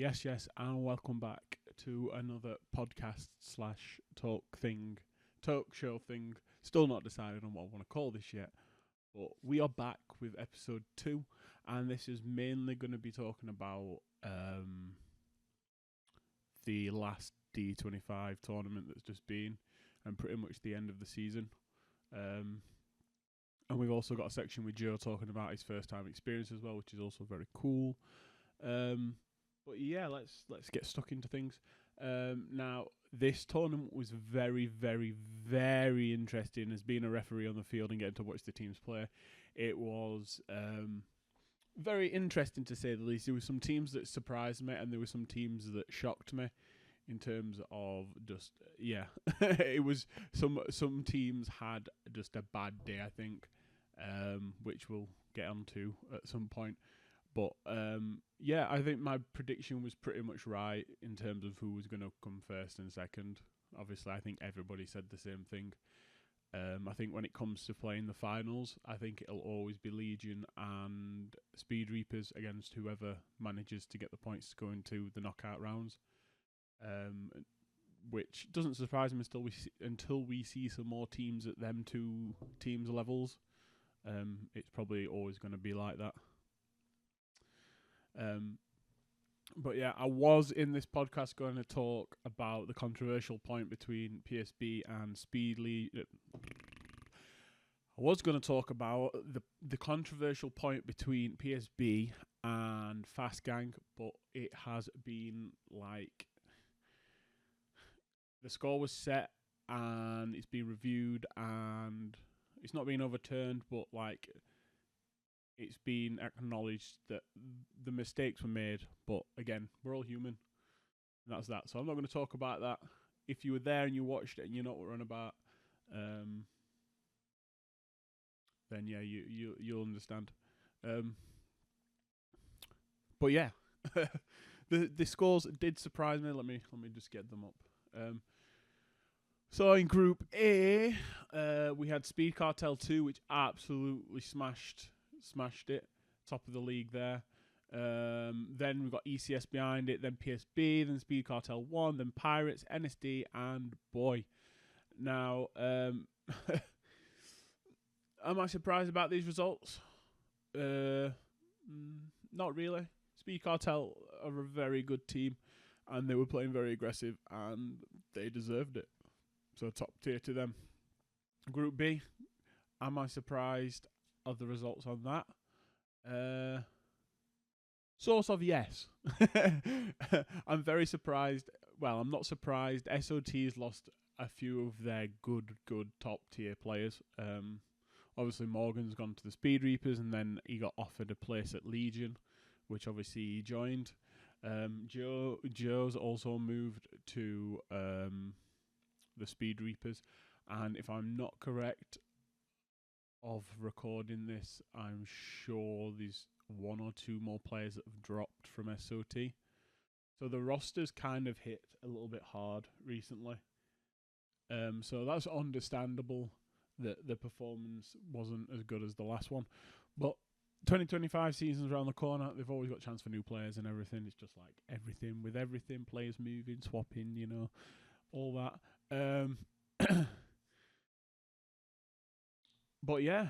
Yes, and welcome back to another podcast slash talk show thing. Still not decided on what I want to call this yet, but we are back with episode 2, and this is mainly going to be talking about the last D23 tournament that's just been, and pretty much the end of the season. And we've also got a section with Joe talking about his first time experience as well, which is also very cool. But yeah, let's get stuck into things. Now, this tournament was very, very, very interesting. As being a referee on the field and getting to watch the teams play, it was very interesting to say the least. There were some teams that surprised me, and there were some teams that shocked me. In terms of just it was some teams had just a bad day, I think, which we'll get onto at some point. But I think my prediction was pretty much right in terms of who was going to come first and second. Obviously, I think everybody said the same thing. I think when it comes to playing the finals, I think it'll always be Legion and Speed Reapers against whoever manages to get the points to go into the knockout rounds. Which doesn't surprise me until we see some more teams at them two teams levels. It's probably always going to be like that. But yeah, I was in this podcast going to talk about the controversial point between PSB and Speedly. I was going to talk about the controversial point between PSB and Fast Gang, but it has been like the score was set and it's been reviewed and it's not been overturned, but like it's been acknowledged that the mistakes were made. But again, we're all human. And that's that. So I'm not going to talk about that. If you were there and you watched it and you know what we're on about, then yeah, you'll understand. But yeah, the scores did surprise me. Let me just get them up. So in Group A, we had Speed Cartel 2, which absolutely smashed it, top of the league there. Then we've got ECS behind it, then PSB, then Speed Cartel 1, then Pirates, NSD, and Boy. Now, am I surprised about these results? Not really. Speed Cartel are a very good team, and they were playing very aggressive, and they deserved it. So top tier to them. Group B, am I surprised of the results on that? Sort of, yes. I'm very surprised. Well, I'm not surprised. SOT's lost a few of their good top tier players. Obviously, Morgan's gone to the Speed Reapers, and then he got offered a place at Legion, which obviously he joined. Joe's also moved to the Speed Reapers, and if I'm not correct of recording this, I'm sure there's one or two more players that have dropped from SOT. So the roster's kind of hit a little bit hard recently. So that's understandable that the performance wasn't as good as the last one. But 2025 season's around the corner. They've always got a chance for new players and everything. It's just like everything with everything. Players moving, swapping, all that. But yeah,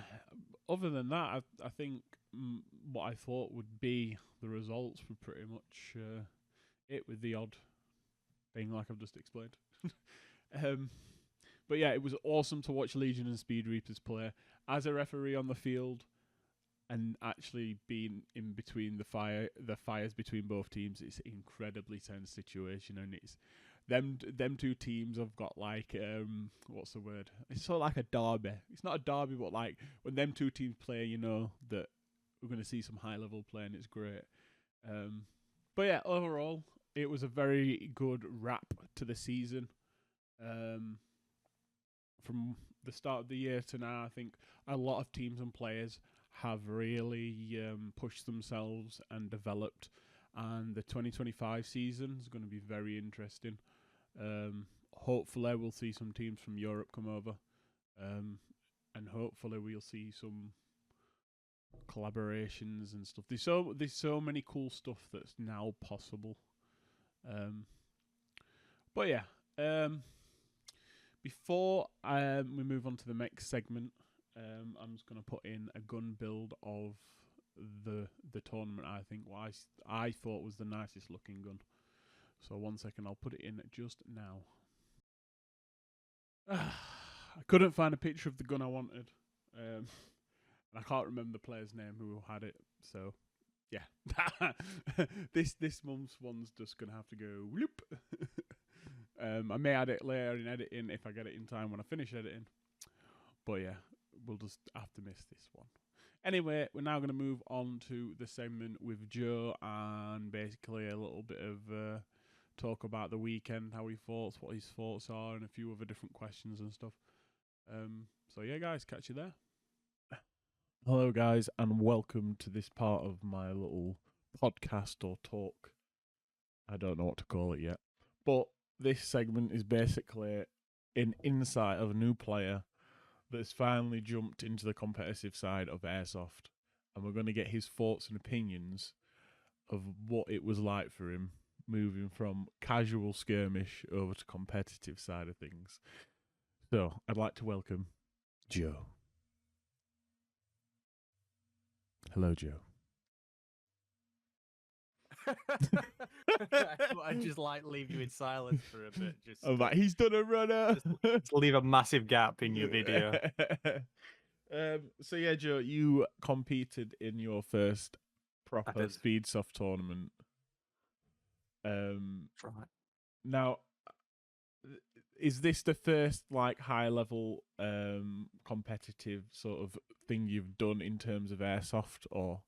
other than that, I think what I thought would be the results were pretty much it, with the odd thing like I've just explained. But yeah, it was awesome to watch Legion and Speed Reapers play. As a referee on the field and actually being in between the fires between both teams, it's an incredibly tense situation, and it's them two teams have got like what's the word? It's sort of like a derby. It's not a derby, but like when them two teams play, that we're going to see some high level play, and it's great. But yeah, overall, it was a very good wrap to the season. From the start of the year to now, I think a lot of teams and players have really pushed themselves and developed, and the 2025 season is going to be very interesting. Hopefully we'll see some teams from Europe come over, and hopefully we'll see some collaborations and stuff. There's so many cool stuff that's now possible But yeah, before we move on to the next segment, I'm just going to put in a gun build of the tournament. I think what I thought was the nicest looking gun. So 1 second, I'll put it in just now. I couldn't find a picture of the gun I wanted. I can't remember the player's name who had it. So yeah, this month's one's just gonna have to go whoop. I may add it later in editing if I get it in time when I finish editing. But yeah, we'll just have to miss this one. Anyway, we're now going to move on to the segment with Joe and basically a little bit of talk about the weekend, how he thoughts, what his thoughts are, and a few other different questions and stuff. So yeah, guys, catch you there. Hello, guys, and welcome to this part of my little podcast or talk. I don't know what to call it yet. But this segment is basically an insight of a new player that's finally jumped into the competitive side of airsoft. And we're going to get his thoughts and opinions of what it was like for him moving from casual skirmish over to competitive side of things. So I'd like to welcome Joe. Hello, Joe. I'd just like leave you in silence for a bit. Just he's done a runner. Just leave a massive gap in your video. So yeah, Joe, you competed in your first proper did. Speedsoft tournament. Right. Now, is this the first like high level competitive sort of thing you've done in terms of airsoft? Or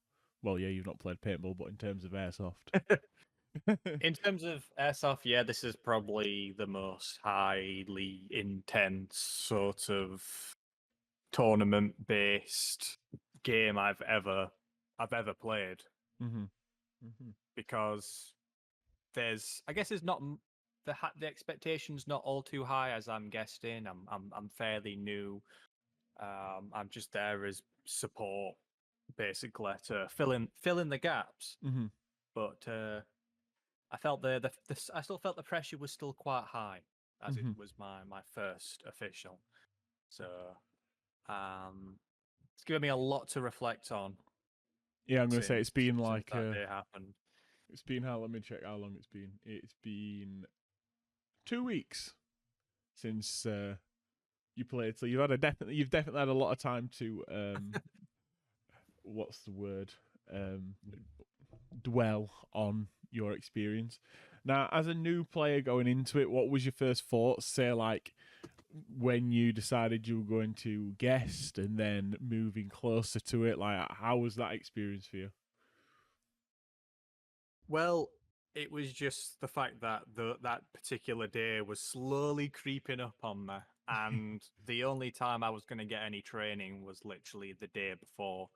well, yeah, you've not played paintball, but in terms of airsoft. In terms of airsoft, yeah, this is probably the most highly intense sort of tournament based game I've ever played. Because I guess there's not the expectations not all too high, as I'm guessing. I'm fairly new. I'm just there as support, basically, to fill in the gaps. But I felt I still felt the pressure was still quite high, as it was my first official. So it's given me a lot to reflect on. Yeah, I'm going to say it's been like that day happened. It's been let me check how long it's been. It's been 2 weeks since you played. So you've definitely had a lot of time to what's the word? Dwell on your experience. Now, as a new player going into it, what was your first thoughts? Say, like, when you decided you were going to guest and then moving closer to it, like, how was that experience for you? Well, it was just the fact that that particular day was slowly creeping up on me. And the only time I was going to get any training was literally the day before.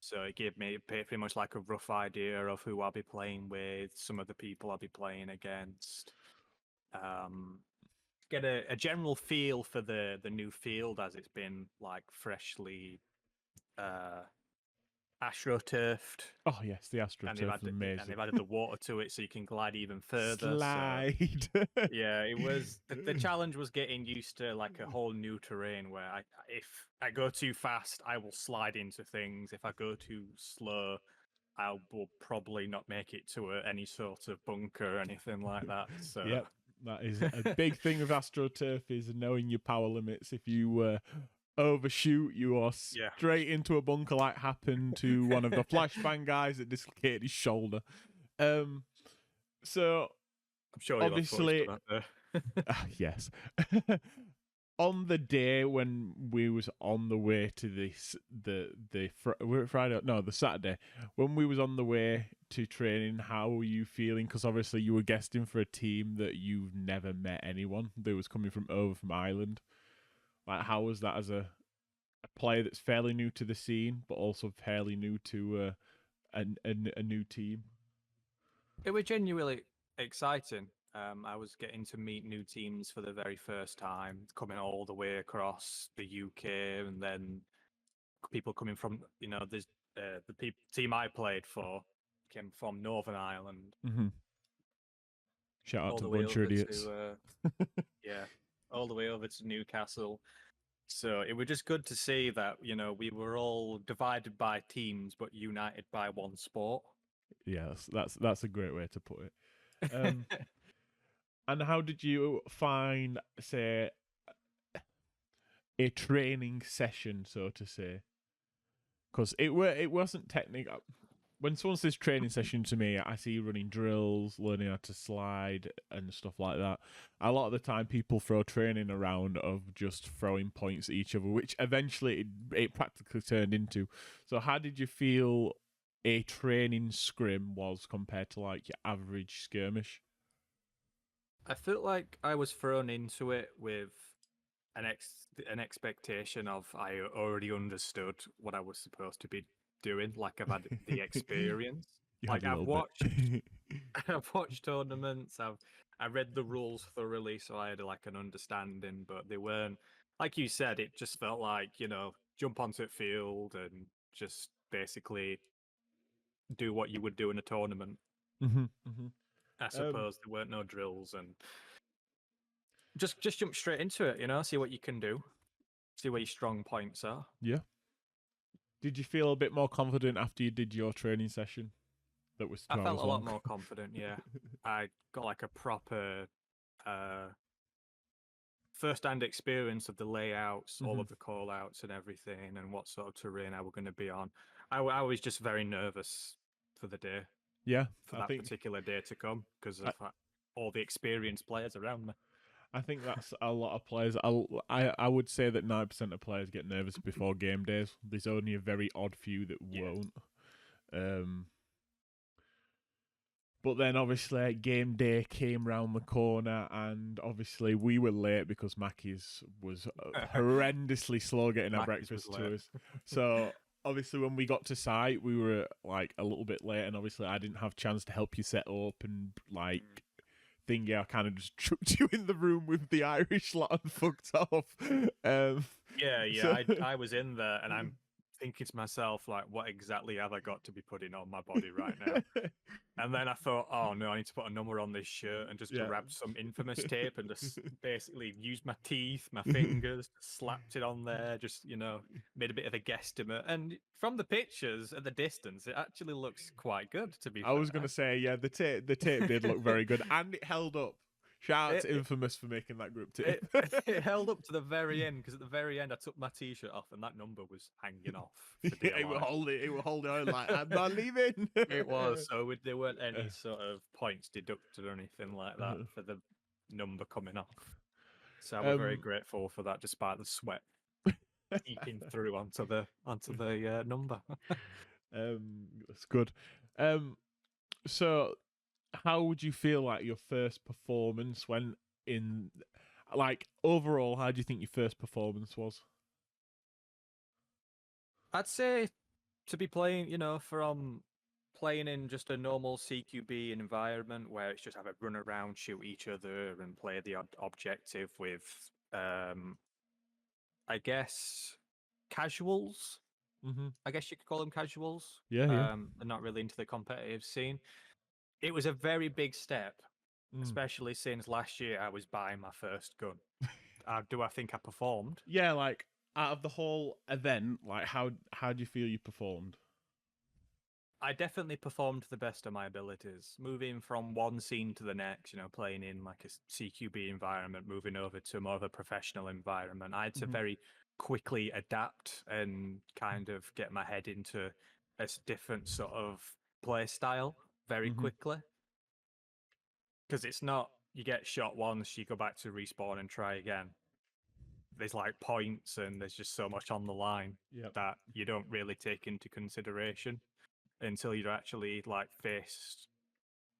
So it gave me pretty much like a rough idea of who I'll be playing with, some of the people I'll be playing against. Get a general feel for the new field, as it's been like freshly astroturfed. Oh yes, the astroturf is amazing. And they've added the water to it so you can glide even further. Slide. So, yeah, it was the challenge was getting used to like a whole new terrain where if I go too fast, I will slide into things. If I go too slow, I will probably not make it to any sort of bunker or anything like that. So yep, that is a big thing with astroturf is knowing your power limits. If you overshoot, you are straight into a bunker, like happened to one of the flashbang guys that dislocated his shoulder. So I'm sure obviously, yes. On the day when we was on the way to this, the Saturday, when we was on the way to training, how were you feeling? Because obviously you were guesting for a team that you've never met anyone that was coming from Ireland. Like, how was that as a player that's fairly new to the scene, but also fairly new to a new team? It was genuinely exciting. I was getting to meet new teams for the very first time, coming all the way across the UK, and then people coming from, there's the team I played for came from Northern Ireland. Shout out all to a the way bunch of over idiots. to yeah, all the way over to Newcastle. So it was just good to see that, you know, we were all divided by teams but united by one sport. Yes, that's a great way to put it. Um, and how did you find, say, a training session, so to say? Because it wasn't technical. When someone says training session to me, I see running drills, learning how to slide, and stuff like that. A lot of the time, people throw training around of just throwing points at each other, which eventually it practically turned into. So, how did you feel a training scrim was compared to like your average skirmish? I felt like I was thrown into it with an expectation of I already understood what I was supposed to be doing, like I've had the experience. You had Like a I've little bit. watched I've watched tournaments, I read the rules thoroughly so I had like an understanding, but they weren't, like you said, it just felt like, you know, jump onto the field and just basically do what you would do in a tournament. hmm hmm I Um, suppose there weren't no drills and just jump straight into it, you know, see what you can do, see where your strong points are. yeah. Did you feel a bit more confident after you did your training session that was I 2 hours felt a lot long? more confident, yeah. I got like a proper uh first-hand experience of the layouts, all hmm of the call-outs and everything, and what sort of terrain I were going to be on. I was just very nervous for the day, Yeah, for I that think particular day to come, because I, of all the experienced players around me. I think that's a lot of players. I would say that 9% of players get nervous before game days. There's only a very odd few that Yeah. won't. Um, but then obviously game day came round the corner, and obviously we were late because Mackie's was horrendously slow getting our Mackey's was breakfast late. to us. So obviously when we got to site, we were like a little bit late, and obviously I didn't have chance to help you set up and like thingy. I kind of just chucked you in the room with the Irish lot and fucked off. Yeah, So I was in there and I'm thinking to myself, like, what exactly have I got to be putting on my body right now? And then I thought, oh no, I need to put a number on this shirt and just yeah. grabbed some infamous tape and just basically used my teeth, my fingers, slapped it on there, just, you know, made a bit of a guesstimate. And from the pictures at the distance, it actually looks quite good, to be I was gonna fair. say, yeah, the tape did look very good, and it held up. Shout out It, to it, Infamous for making that group tape. it, it held up to the very end because at the very end I took my t-shirt off and that number was hanging off for Yeah, dear it will life. hold it. It will hold it on like I'm not leaving. It was so there weren't any sort of points deducted or anything like that for the number coming off. So we're very um, grateful for that, despite the sweat eking through onto the number. that's good. Um, so how would you feel like your first performance went in? Like overall, how do you think your first performance was? I'd say to be playing, you know, from playing in just a normal CQB environment where it's just have a run around, shoot each other, and play the odd objective with, I guess, casuals. Mm-hmm. I guess you could call them casuals. Yeah, yeah. They're not really into the competitive scene. It was a very big step, Mm. especially since last year I was buying my first gun. Do I think I performed? Yeah, like out of the whole event, like how do you feel you performed? I definitely performed to the best of my abilities. Moving from one scene to the next, you know, playing in like a CQB environment, moving over to more of a professional environment, I had to Mm-hmm. very quickly adapt and kind of get my head into a different sort of play style very Mm-hmm. quickly. Because it's not, you get shot once, you go back to respawn and try again. There's like points and there's just so much on the line Yep. that you don't really take into consideration until you're actually like faced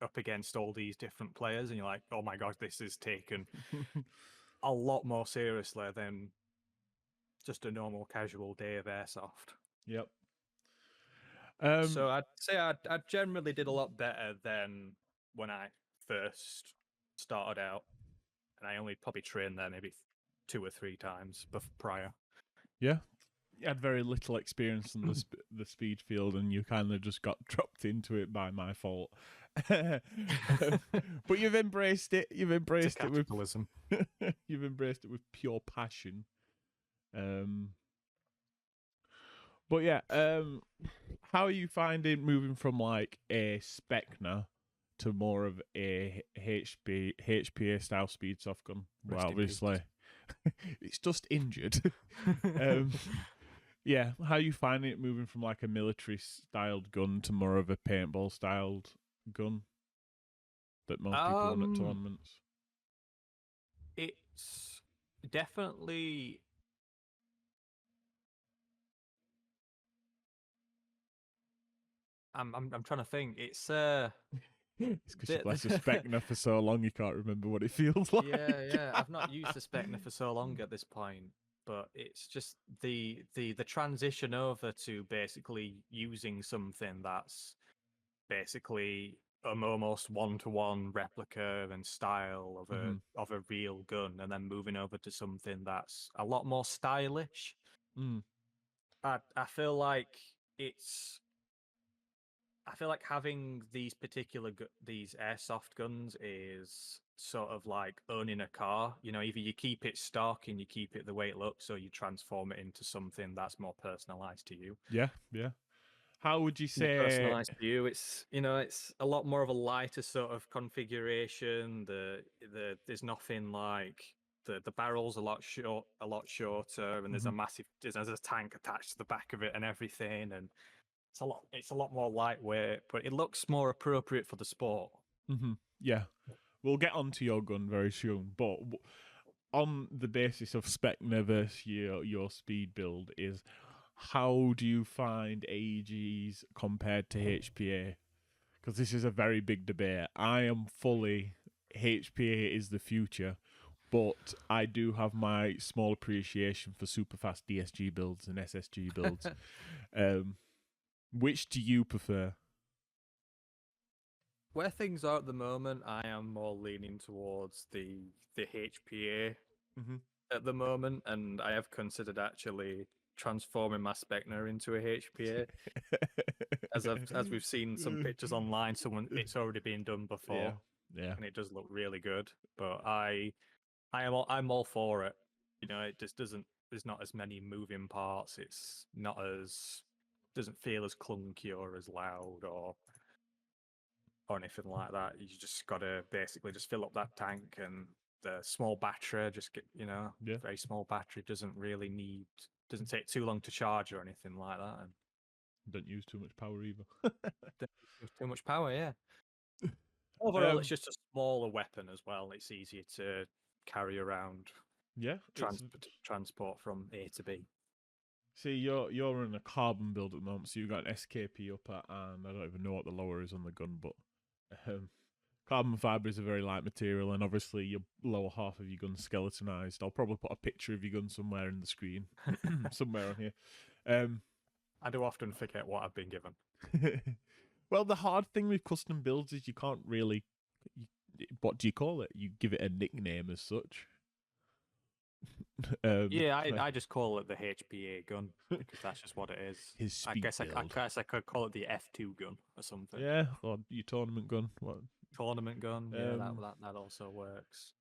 up against all these different players and you're like, oh my god, this is taken a lot more seriously than just a normal casual day of airsoft. Yep. So I'd say I generally did a lot better than when I first started out, and I only probably trained there maybe 2 or 3 times prior. Yeah. You had very little experience in the speed field, and you kind of just got dropped into it by my fault. But you've embraced it. You've embraced it with capitalism. you've embraced it with pure passion. But yeah, how are you finding moving from like a Specna to more of a HPA style speed soft gun? Well, obviously, it's just injured. Yeah, how are you finding it moving from like a military styled gun to more of a paintball styled gun that most people run at tournaments? It's definitely. I'm trying to think. It's It's because you've left a Specna for so long you can't remember what it feels like. Yeah. I've not used the Specna for so long at this point, but it's just the transition over to basically using something that's basically an almost one-to-one replica and style of a of a real gun, and then moving over to something that's a lot more stylish. I feel like it's. I feel like having these particular these airsoft guns is sort of like owning a car. You know, either you keep it stock and you keep it the way it looks, or you transform it into something that's more personalized to you. Yeah. How would you say Personalized to you? It's it's a lot more of a lighter sort of configuration. There's nothing like the barrel's a lot shorter, and there's a massive there's a tank attached to the back of it and everything, and it's a lot more lightweight, but it looks more appropriate for the sport. Yeah, we'll get onto your gun very soon, but on the basis of Specna versus your speed build is how do you find AEGs compared to HPA? Because this is a very big debate. I am fully HPA is the future, but I do have my small appreciation for super fast DSG builds and SSG builds. Which do you prefer? Where things are at the moment, I am more leaning towards the HPA at the moment, and I have considered actually transforming my Specna into a HPA. as we've seen some pictures online, it's already been done before, and it does look really good. But I'm all for it. You know, it just doesn't. There's not as many moving parts. It's not as doesn't feel as clunky or as loud or anything like that. You just got to basically just fill up that tank, and the small battery just get very small battery doesn't take too long to charge or anything like that, and don't use too much power either. don't use too much power. Yeah. Overall, it's just a smaller weapon as well. It's easier to carry around. Yeah, transport from A to B. See, you're in a carbon build at the moment, so you've got an SKP upper, and I don't even know what the lower is on the gun, but carbon fiber is a very light material, and obviously your lower half of your gun's skeletonized. I'll probably put a picture of your gun somewhere in the screen, somewhere on here. I do often forget what I've been given. Well, the hard thing with custom builds is you can't really. What do you call it? You give it a nickname as such. I just call it the HPA gun because that's just what it is. I guess I could call it the F2 gun or something. Yeah, or your tournament gun. What? Tournament gun. Yeah, that also works.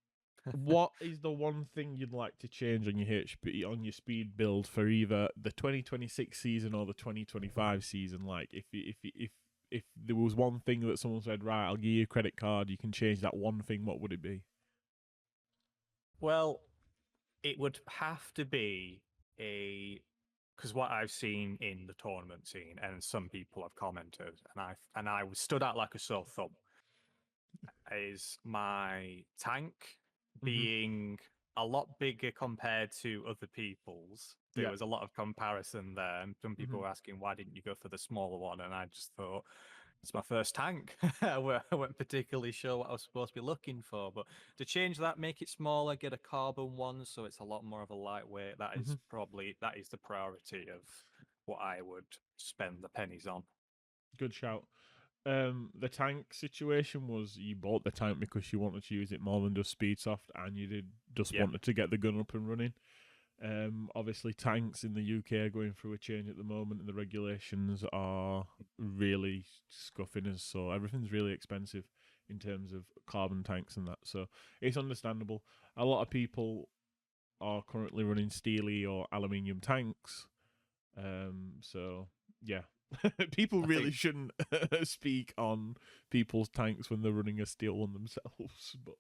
What is the one thing you'd like to change on your HP on your speed build for either the 2026 season or the 2025 season? Like, if there was one thing that someone said, right, I'll give you a credit card, you can change that one thing. What would it be? Well, it would have to be because what I've seen in the tournament scene, and some people have commented, and I was stood out like a sore thumb, is my tank being a lot bigger compared to other people's. There was a lot of comparison there, and some people were asking, why didn't you go for the smaller one? And I just thought, it's my first tank. I wasn't particularly sure what I was supposed to be looking for, but to change that, make it smaller, get a carbon one, so it's a lot more of a lightweight. That is the priority of what I would spend the pennies on. Good shout. The tank situation was you bought the tank because you wanted to use it more than just speed soft, and you did just wanted to get the gun up and running. Obviously, tanks in the UK are going through a change at the moment, and the regulations are really scuffing us. So everything's really expensive in terms of carbon tanks and that. So it's understandable. A lot of people are currently running steely or aluminium tanks. So yeah, people I really think shouldn't speak on people's tanks when they're running a steel one themselves. But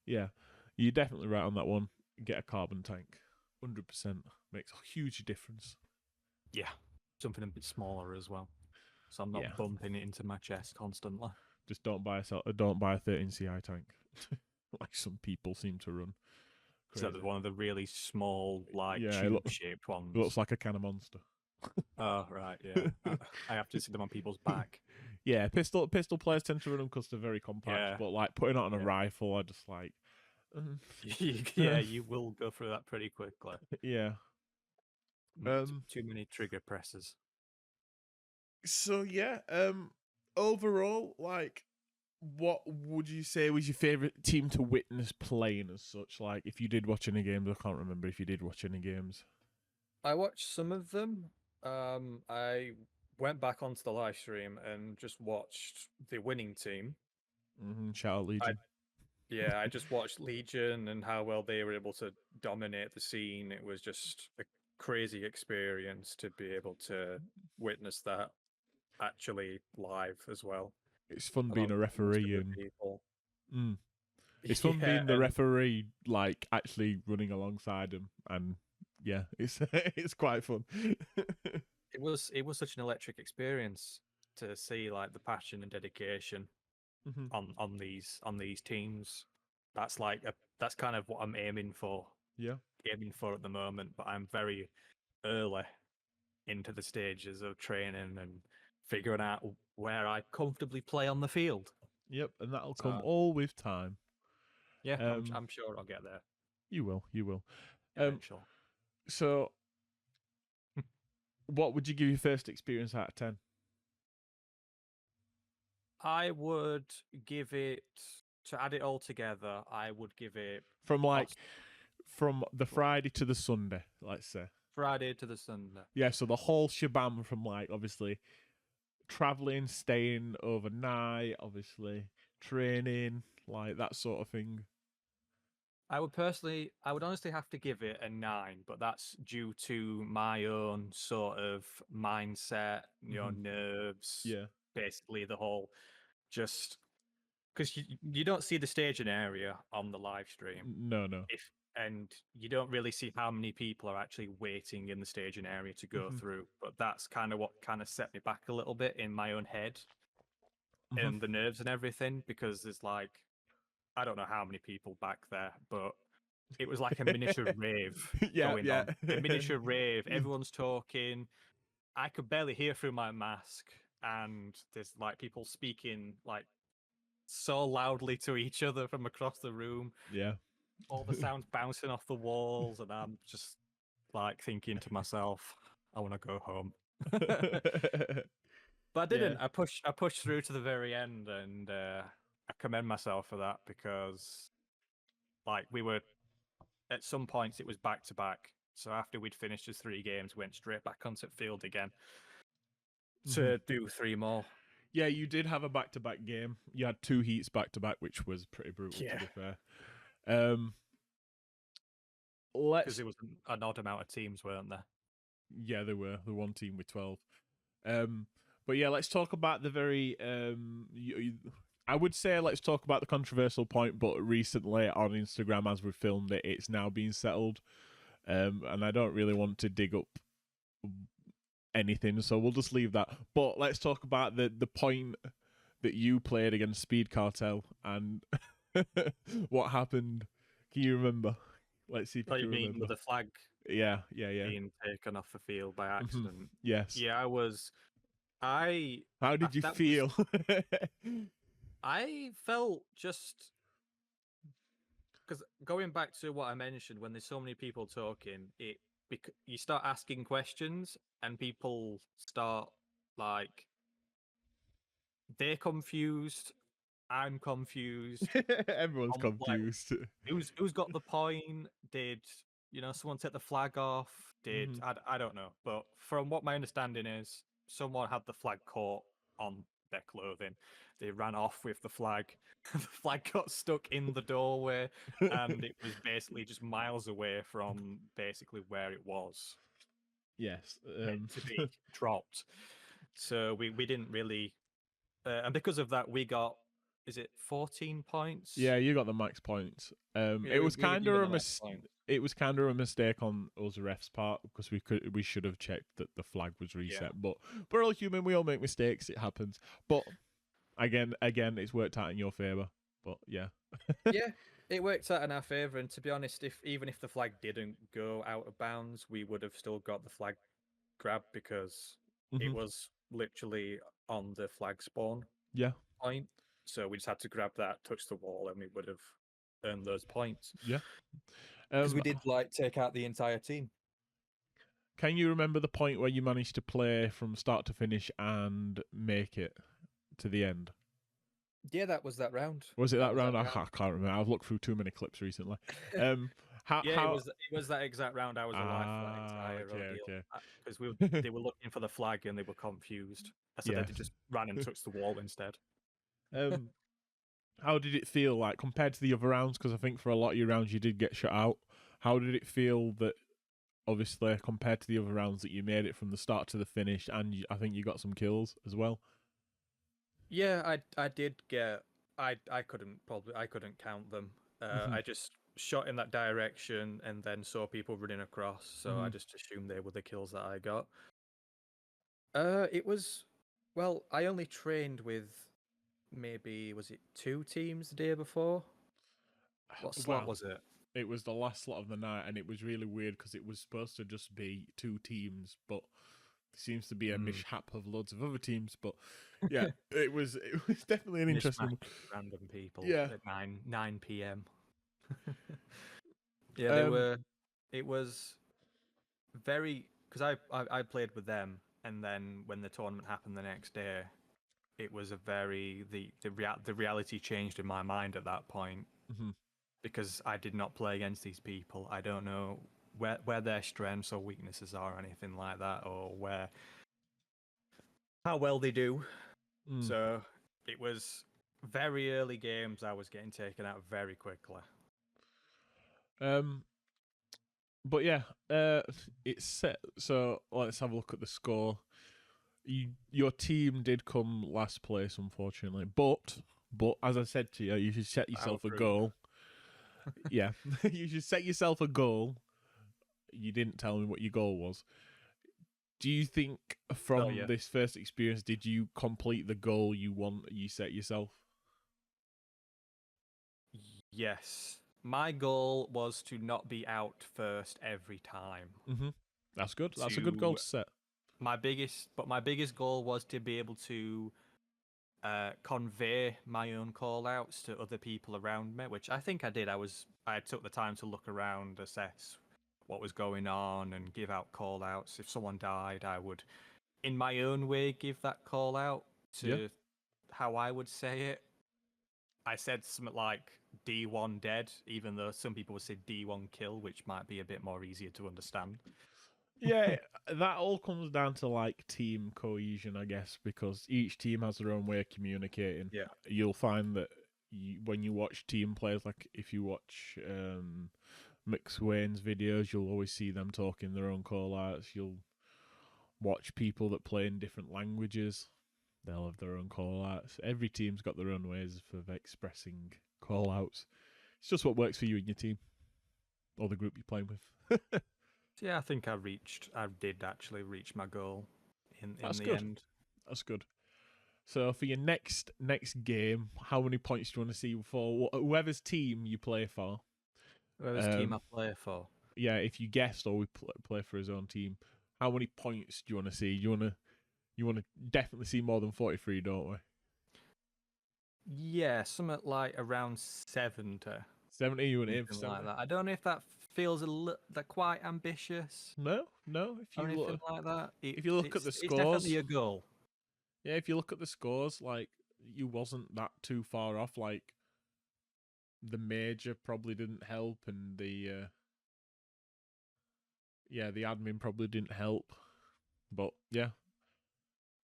yeah, you're definitely right on that one. Get a carbon tank. 100% makes a huge difference. yeah, something a bit smaller as well, so I'm Yeah, not bumping it into my chest constantly. just don't buy a 13 CI tank, like some people seem to run. So Crazy. that one of the really small, like Yeah, tube-shaped it ones. looks like a can of Monster. Oh right, yeah. I have to see them on people's back. Yeah, pistol players tend to run them because they're very compact. Yeah, But like putting it on a yeah, rifle, I just like. yeah. You will go through that pretty quickly. Yeah. Too many trigger presses. So yeah. Overall, like, what would you say was your favorite team to witness playing as such? Like, if you did watch any games, I can't remember if you did watch any games. I watched some of them. I went back onto the live stream and just watched the winning team. Shout out I Legion. Yeah, I just watched Legion and how well they were able to dominate the scene. It was just a crazy experience to be able to witness that actually live as well, It's fun being a amongst referee other and people. it's fun Yeah, being the and referee, like actually running alongside him, and yeah, it's it's quite fun. it was such an electric experience to see like the passion and dedication on these teams. That's kind of what I'm Yeah. aiming for at the moment. But I'm very early into the stages of training and figuring out where I comfortably play on the field. Yep, and that'll come So all with time. yeah, Um, I'm sure I'll get there you will, you will. Um, eventually. so what would you give your first experience out of 10? I would give it, to add it all together, I would give it From like poss- from the Friday to the Sunday, let's say. Friday to the Sunday. Yeah, so the whole shebang from like obviously traveling, staying overnight, obviously training, like that sort of thing. I would honestly have to give it a 9, but that's due to my own sort of mindset, nerves, Yeah. basically the whole just because you don't see the staging area on the live stream, No, no. and you don't really see how many people are actually waiting in the staging area to go through. But that's kind of what kind of set me back a little bit in my own head and the nerves and everything, because there's like, I don't know how many people back there, but it was like a miniature rave Yeah, going yeah. on. A miniature rave. Everyone's talking. I could barely hear through my mask, and there's like people speaking like so loudly to each other from across the room. Yeah. All the sounds bouncing off the walls, and I'm just like thinking to myself, I want to go home. But I Yeah. didn't. I pushed through to the very end, and I commend myself for that, because like we were at some points it was back to back. So after we'd finished his 3 games, we went straight back onto the field again to do 3 more. Yeah, you did have a back-to-back game. You had 2 heats back-to-back, which was pretty brutal, to be fair. Because there was an odd amount of teams, weren't there? Yeah, there were the one team with 12. But yeah, let's talk about the very. I would say let's talk about the controversial point, but recently on Instagram, as we filmed it, it's now been settled. And I don't really want to dig up anything, so we'll just leave that. But let's talk about the point that you played against Speed Cartel and what happened. Can you remember? Let's see if What you you can mean remember. with the flag Yeah. being taken off the field by accident? Yes. Yeah, How did you that was, feel? I felt just because going back to what I mentioned, when there's so many people talking, you start asking questions and people start like, they're confused, I'm confused. Everyone's Like, confused. who's got the point? someone take the flag off. I don't know, but from what my understanding is, someone had the flag caught on their clothing. They ran off with the flag. The flag got stuck in the doorway, and it was basically just miles away from basically where it was Yes. meant to be dropped. So we didn't really, and because of that, we got, is it 14 points? Yeah, you got the max points. Yeah, It was we were kind given of the max points. it was kind of a mistake on us refs' part because we should have checked that the flag was reset. But we're all human. We all make mistakes. It happens. But again, it's worked out in your favor. But yeah. Yeah, it worked out in our favor. And to be honest, even if the flag didn't go out of bounds, we would have still got the flag grab because it was literally on the flag spawn point. So we just had to grab that, touch the wall, and we would have earned those points. Yeah. Because we did take out the entire team. Can you remember the point where you managed to play from start to finish and make it to the end? Yeah, that was that round. Was it that round? I can't remember. I've looked through too many clips recently. It was that exact round. I was alive for that entire ordeal. Because they were looking for the flag and they were confused. So they just ran and touched the wall instead. How did it feel like compared to the other rounds? Because I think for a lot of your rounds you did get shut out. How did it feel that, obviously, compared to the other rounds, that you made it from the start to the finish, and I think you got some kills as well? Yeah, I did get. I couldn't count them. I just shot in that direction and then saw people running across, so I just assumed they were the kills that I got. It was, well, I only trained with maybe, was it 2 teams the day before? What slot was it? It was the last slot of the night, and it was really weird because it was supposed to just be 2 teams, but there seems to be a mishap of loads of other teams. But yeah, it was definitely an interesting random people. Yeah, at 9 p.m. Yeah, they were. It was very, because I played with them, and then when the tournament happened the next day, it was a very the reality changed in my mind at that point, because I did not play against these people. I don't know where their strengths or weaknesses are, or anything like that, or how well they do. So it was very early games. I was getting taken out very quickly. But yeah, it's set. So let's have a look at the score. Your team did come last place, unfortunately. But as I said to you, you should set yourself a goal. Yeah, you should set yourself a goal. You didn't tell me what your goal was. Do you think from this first experience, did you complete the goal you set yourself? Yes. My goal was to not be out first every time. That's good. That's a good goal to set. My biggest goal was to be able to convey my own call outs to other people around me, which I think I did. I took the time to look around, assess what was going on, and give out call outs. If someone died, I would, in my own way, give that call out to how I would say it. I said something like D1 dead, even though some people would say D1 kill, which might be a bit more easier to understand. Yeah, that all comes down to like team cohesion, I guess, because each team has their own way of communicating. Yeah, you'll find that when you watch team players, like if you watch McSwain's videos, you'll always see them talking their own call outs. You'll watch people that play in different languages. They'll have their own call outs. Every team's got their own ways of expressing call outs. It's just what works for you and your team or the group you're playing with. Yeah, I think I did actually reach my goal in the end. That's good. So for your next game, how many points do you want to see for whoever's team you play for? Whoever's team I play for. Yeah, if you guessed or we play for his own team, how many points do you want to see? You want to definitely see more than 43, don't we? Yeah, something like around 70. 70, you want to aim for 70? Like that. I don't know if that feels quite ambitious. No. If you look like that, if you look at the scores, it's definitely a goal. Yeah, if you look at the scores, like you wasn't that too far off. Like the major probably didn't help, and the yeah, the admin probably didn't help. But yeah,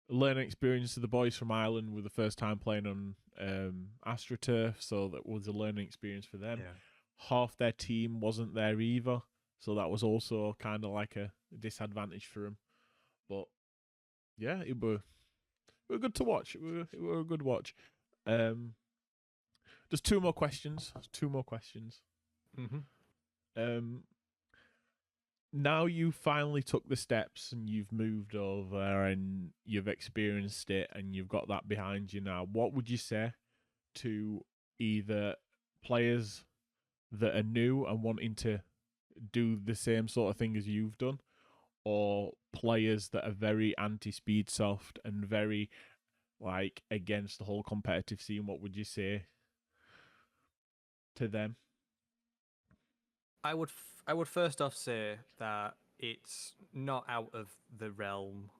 learning experience to the boys from Ireland were the first time playing on AstroTurf, so that was a learning experience for them. Yeah. Half their team wasn't there either, so that was also kind of like a disadvantage for them. But yeah, it were good to watch. It were a good watch. There's two more questions. Mm-hmm. Um, now you finally took the steps and you've moved over and you've experienced it and you've got that behind you now. What would you say to either players that are new and wanting to do the same sort of thing as you've done, or players that are very anti-speed soft and very like against the whole competitive scene? What would you say to them? I would first off say that it's not out of the realm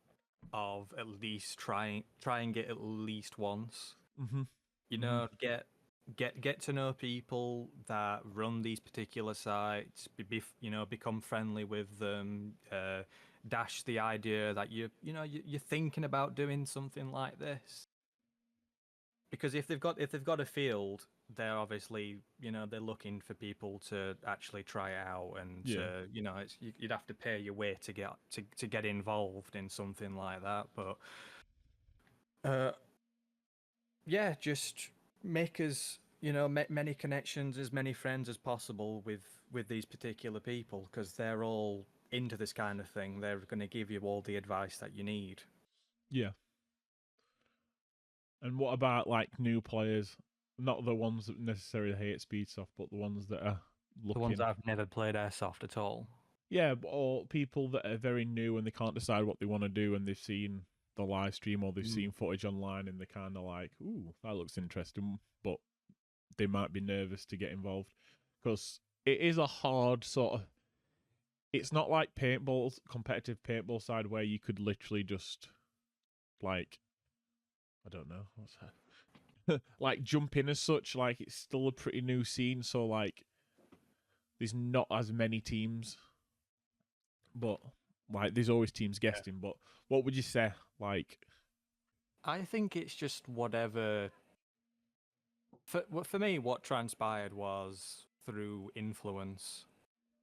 of at least trying it at least once. Mm-hmm. You know, get to know people that run these particular sites. Become friendly with them. Dash the idea that you're thinking about doing something like this. Because if they've got a field, they're obviously they're looking for people to actually try it out, and you'd have to pay your way to get involved in something like that. But yeah, just make as many connections, as many friends as possible with these particular people, because they're all into this kind of thing. They're going to give you all the advice that you need. Yeah. And what about like new players? Not the ones that necessarily hate Speedsoft, but the ones that are looking. The ones that have never played airsoft at all. Yeah, or people that are very new and they can't decide what they want to do, and they've seen the live stream or they've seen footage online, and they're kind of like, "Ooh, that looks interesting," but they might be nervous to get involved because it is a hard sort of. It's not like paintball, competitive paintball side where you could literally just like, I don't know what's that. Like jump in as such. Like it's still a pretty new scene, so like there's not as many teams, but like there's always teams guesting. But what would you say? Like, I think it's just whatever. For me, what transpired was through influence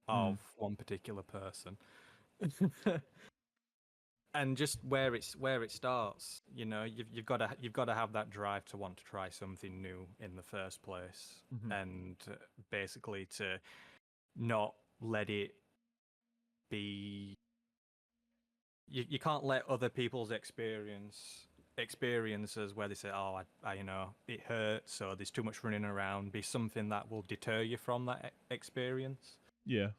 of one particular person. And just where it starts, you've got to have that drive to want to try something new in the first place, and basically to not let it be. You can't let other people's experiences where they say, "Oh, it hurts," or "There's too much running around," be something that will deter you from that experience. Yeah.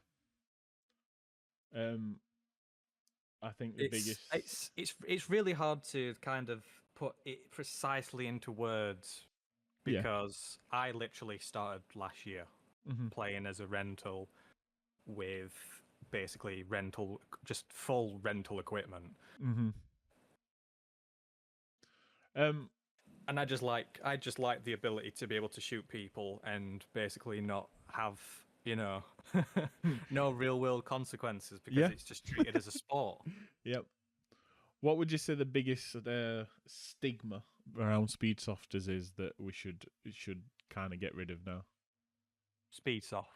I think the biggest. It's really hard to kind of put it precisely into words, because I literally started last year playing as a rental with basically just full rental equipment. And I just like the ability to be able to shoot people and basically not have no real world consequences, because it's just treated as a sport. Yep. What would you say the biggest stigma around Speedsofters is that we should kind of get rid of now? Speedsoft.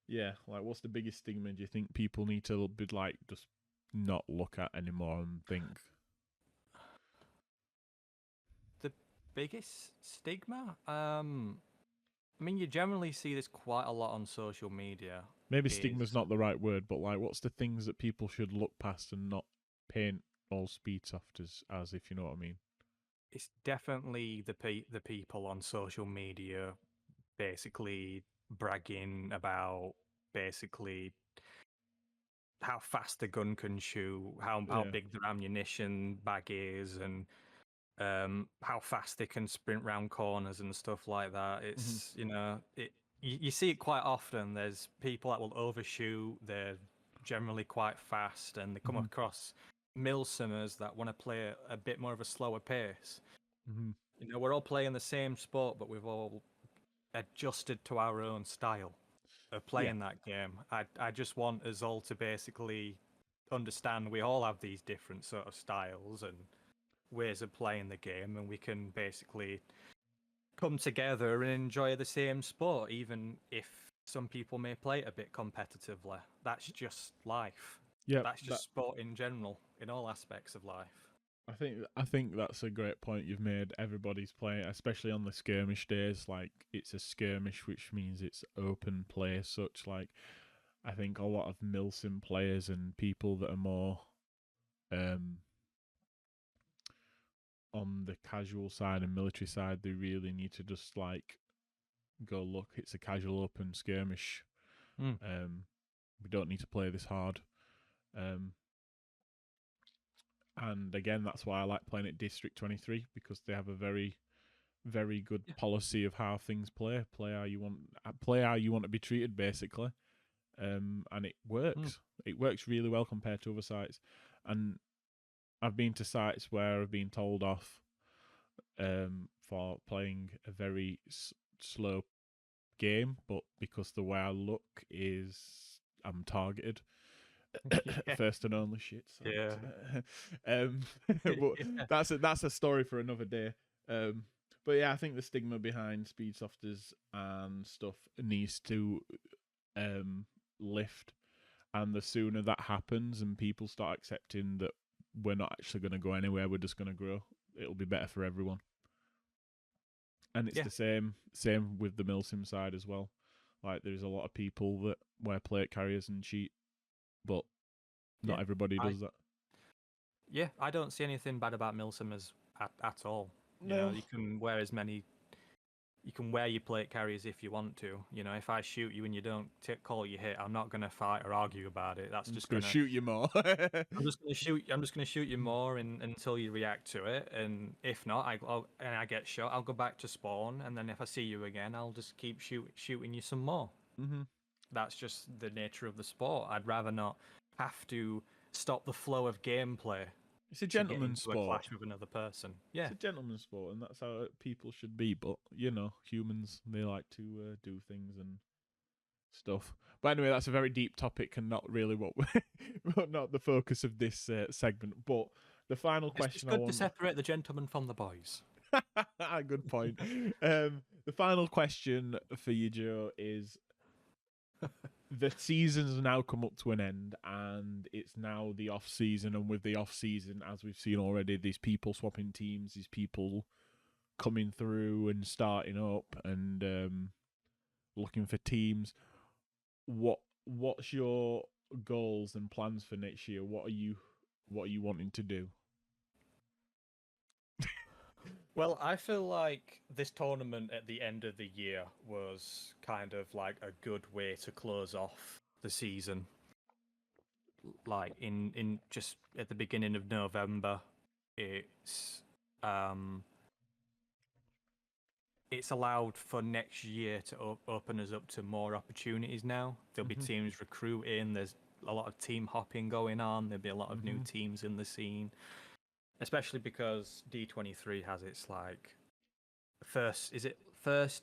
Yeah, like what's the biggest stigma do you think people need to be like just not look at anymore and think? The biggest stigma? I mean, you generally see this quite a lot on social media. Maybe stigma's not the right word, but like what's the things that people should look past and not paint all Speedsofters as, if you know what I mean? It's definitely the people on social media basically bragging about basically how fast the gun can shoot, how big their ammunition bag is, and how fast they can sprint round corners and stuff like that. It's you see it quite often. There's people that will overshoot. They're generally quite fast, and they come across milsimers that want to play a bit more of a slower pace. We're all playing the same sport, but we've all adjusted to our own style. of playing that game. I just want us all to basically understand we all have these different sort of styles and ways of playing the game, and we can basically come together and enjoy the same sport, even if some people may play it a bit competitively. That's just life. Yeah, That's just sport in general, in all aspects of life. I think that's a great point you've made. Everybody's playing, especially on the skirmish days. Like, it's a skirmish, which means it's open play as such. Like, I think a lot of milsim players and people that are more on the casual side and military side, they really need to just like go, look, it's a casual open skirmish. We don't need to play this hard. And again, that's why I like playing at District 23, because they have a very, very good policy of how things play. Play how you want to be treated, basically. And it works. It works really well compared to other sites. And I've been to sites where I've been told off for playing a very slow game, but because the way I look is I'm targeted. First and only shit. But that's a story for another day. But yeah, I think the stigma behind speedsofters and stuff needs to lift, and the sooner that happens and people start accepting that we're not actually going to go anywhere, we're just going to grow, it'll be better for everyone. And it's the same with the milsim side as well. Like, there's a lot of people that wear plate carriers and cheat, but not everybody does that. Yeah, I don't see anything bad about milsim at all. You know, you can wear you can wear your plate carriers if you want to. You know, if I shoot you and you don't call your hit, I'm not going to fight or argue about it. That's just going to shoot you more. I'm just going to shoot you more until you react to it. And if not, I get shot, I'll go back to spawn. And then if I see you again, I'll just keep shooting you some more. Mm-hmm. That's just the nature of the sport. I'd rather not have to stop the flow of gameplay. It's a gentleman's sport. A clash with another person. Yeah, it's a gentleman's sport, and that's how people should be. But you know, humans, they like to do things and stuff. But anyway, that's a very deep topic and not really not the focus of this segment. But the final question, it's good to separate the gentlemen from the boys. Good point. The final question for you, Joe, is: the season's now come up to an end, and it's now the off season. And with the off season, as we've seen already, these people swapping teams, these people coming through and starting up and looking for teams. What's your goals and plans for next year? What are you wanting to do? Well, I feel like this tournament at the end of the year was kind of like a good way to close off the season. Like in just at the beginning of November, it's allowed for next year to open us up to more opportunities now. There'll be teams recruiting, there's a lot of team hopping going on, there'll be a lot of new teams in the scene. Especially because D23 has its like first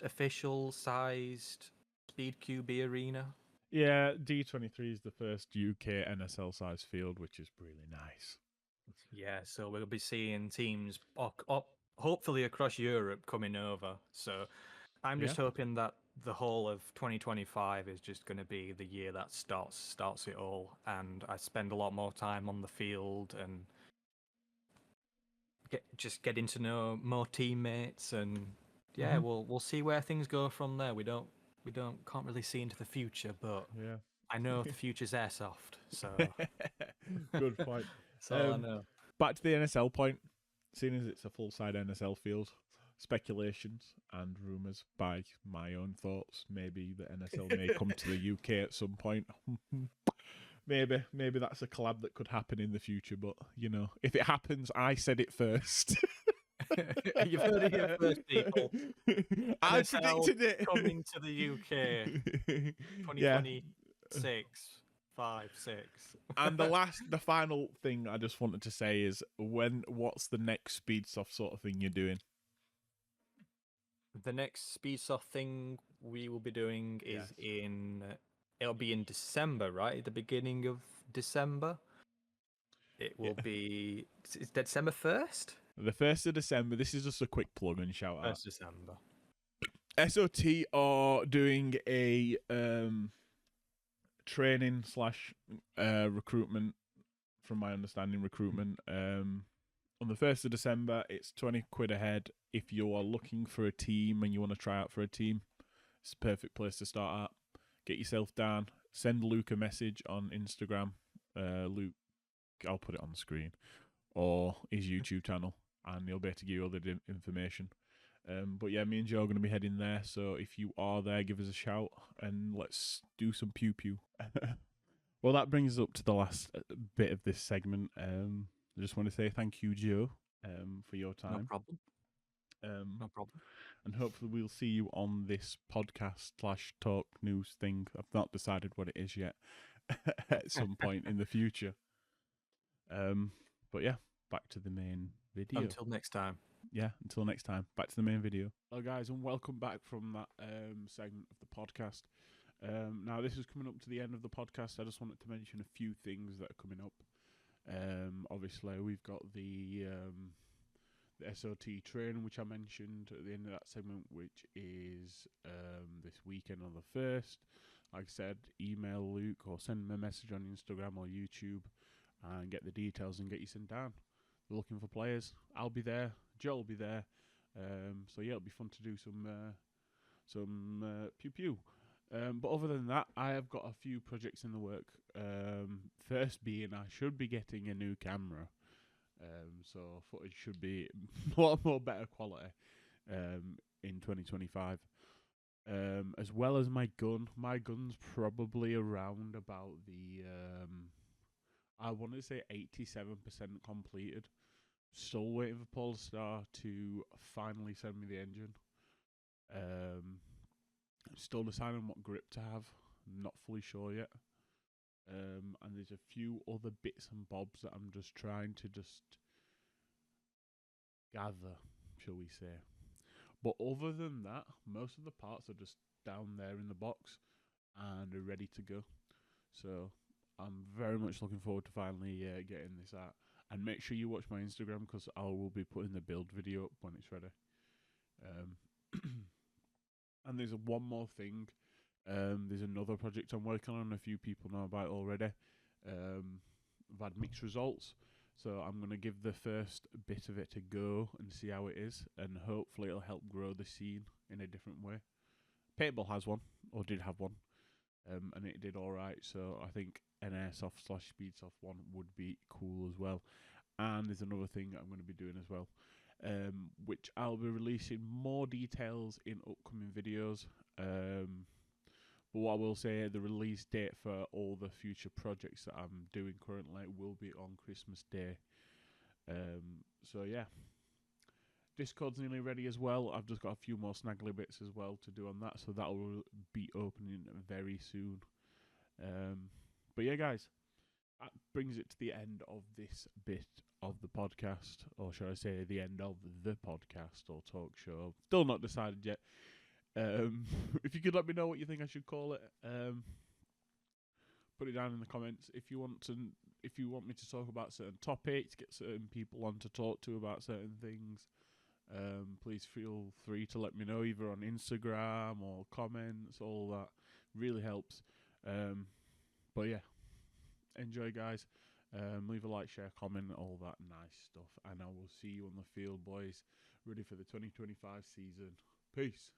official sized Speed QB arena? Yeah, D23 is the first UK NSL size field, which is really nice. Yeah, so we'll be seeing teams hopefully across Europe coming over. So I'm just hoping that the whole of 2025 is just going to be the year that starts it all, and I spend a lot more time on the field and getting to know more teammates, and we'll see where things go from there. We can't really see into the future, but I know the future's airsoft. So good point. So I know. Back to the NSL point, seeing as it's a full side NSL field, speculations and rumours by my own thoughts. Maybe the NSL may come to the UK at some point. Maybe that's a collab that could happen in the future, but you know, if it happens, I said it first. You've heard it here first, people. I predicted it. Coming to the UK, 2026, 5, 6. And the final thing I just wanted to say is, what's the next Speedsoft sort of thing you're doing? The next Speedsoft thing we will be doing is it'll be in December, right? At the beginning of December. It will be. Is that December 1st? The 1st of December. This is just a quick plug and shout out. 1st December. SOT are doing a training / recruitment, from my understanding, recruitment. On the 1st of December, it's 20 quid a head. If you are looking for a team and you want to try out for a team, it's a perfect place to start at. Get yourself down. Send Luke a message on Instagram. Luke, I'll put it on the screen, or his YouTube channel, and he'll be able to give you all the information. But yeah, me and Joe are going to be heading there, so if you are there, give us a shout, and let's do some pew-pew. Well, that brings us up to the last bit of this segment. I just want to say thank you, Joe, for your time. No problem. No problem. And hopefully we'll see you on this podcast / talk news thing. I've not decided what it is yet at some point in the future. But yeah, back to the main video. Until next time. Yeah, until next time. Back to the main video. Hello, guys, and welcome back from that segment of the podcast. Now, this is coming up to the end of the podcast. I just wanted to mention a few things that are coming up. Obviously, we've got the SOT training, which I mentioned at the end of that segment, which is this weekend on the 1st. Like I said, email Luke or send him a message on Instagram or YouTube and get the details and get you sent down. We're looking for players. I'll be there. Joe will be there. So yeah, it'll be fun to do some pew-pew. But other than that, I have got a few projects in the work. First being, I should be getting a new camera. So footage should be a lot more better quality in 2025. As well as my gun. My gun's probably around about the I want to say 87% completed. Still waiting for Polestar to finally send me the engine. Still deciding what grip to have. Not fully sure yet. And there's a few other bits and bobs that I'm just trying to gather, shall we say. But other than that, most of the parts are just down there in the box and are ready to go. So I'm very much looking forward to finally getting this out. And make sure you watch my Instagram, because I will be putting the build video up when it's ready. And there's one more thing. There's another project I'm working on. A few people know about it already. I've had mixed results. So I'm going to give the first bit of it a go and see how it is. And hopefully it'll help grow the scene in a different way. Paintball has one, or did have one. And it did alright. So I think an airsoft / speedsoft one would be cool as well. And there's another thing I'm going to be doing as well. Which I'll be releasing more details in upcoming videos. But what I will say, the release date for all the future projects that I'm doing currently will be on Christmas Day. So yeah, Discord's nearly ready as well. I've just got a few more snaggly bits as well to do on that, so that will be opening very soon. But yeah, guys, that brings it to the end of this bit of the podcast, or should I say the end of the podcast or talk show. Still not decided yet. If you could let me know what you think I should call it, put it down in the comments. If you want me to talk about certain topics, get certain people on to talk to about certain things, please feel free to let me know either on Instagram or comments. All that really helps. But yeah, enjoy, guys. Leave a like, share, comment, all that nice stuff, and I will see you on the field, boys, ready for the 2025 season. Peace.